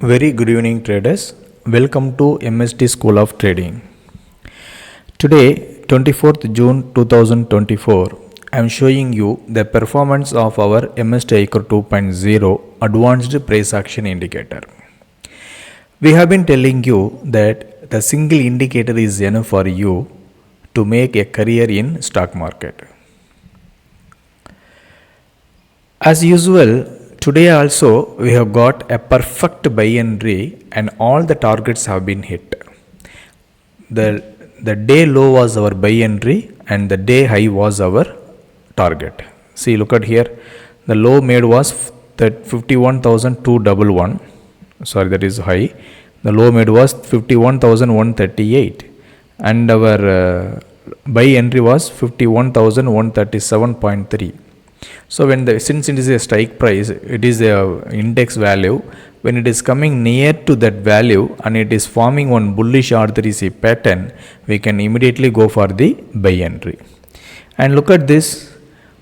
Very good evening traders. Welcome to MST School of Trading. Today 24th June 2024 I am showing you the performance of our MST iCore 2.0 advanced price action indicator. We have been telling you that the single indicator is enough for you to make a career in stock market. As usual, today also we have got a perfect buy entry and all the targets have been hit. The day low was our buy entry and the day high was our target. See, look at here. The low made was that 51,211. Sorry, that is high. The low made was 51,138 and our buy entry was 51,137.3. So since it is a strike price, it is a index value. When it is coming near to that value and it is forming one bullish R3C pattern, we can immediately go for the buy entry. And look at this.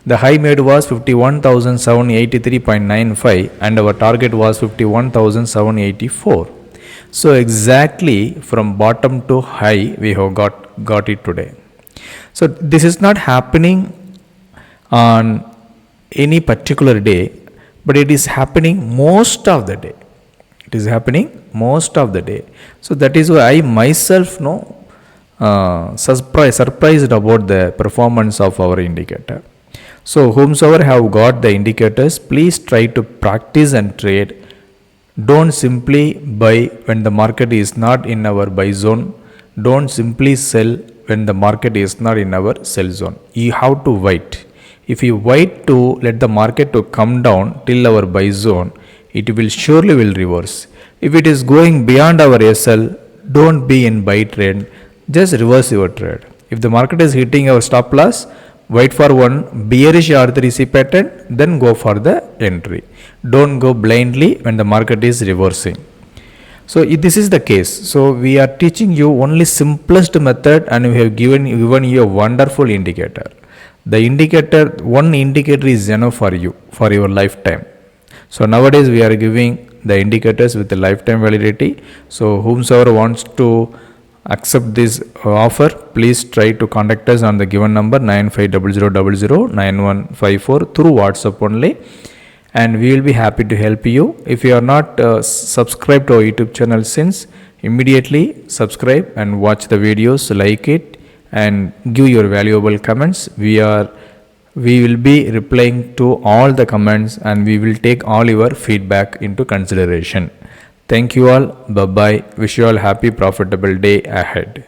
The high made was 51,783.95 and our target was 51,784. So exactly from bottom to high we have got it today. So this is not happening on any particular day, but it is happening most of the day. It is happening most of the day. So that is why I myself surprised about the performance of our indicator. So whomsoever have got the indicators, please try to practice and trade. Don't simply buy when the market is not in our buy zone. Don't simply sell when the market is not in our sell zone. You have to wait. If you wait to let the market to come down till our buy zone, it will surely reverse. If it is going beyond our SL, don't be in buy trade, just reverse your trade. If the market is hitting our stop loss, wait for one bearish R3C pattern, then go for the entry. Don't go blindly when the market is reversing. So this is the case. So we are teaching you only simplest method and we have given you a wonderful indicator. The indicator, one indicator is enough for you, for your lifetime. So nowadays we are giving the indicators with the lifetime validity. So whomsoever wants to accept this offer, please try to contact us on the given number 9500009154 through WhatsApp only. And we will be happy to help you. If you are not subscribed to our YouTube channel since, immediately subscribe and watch the videos, like it, and give your valuable comments. We will be replying to all the comments and we will take all your feedback into consideration. Thank you all. Bye bye. Wish you all happy profitable day ahead.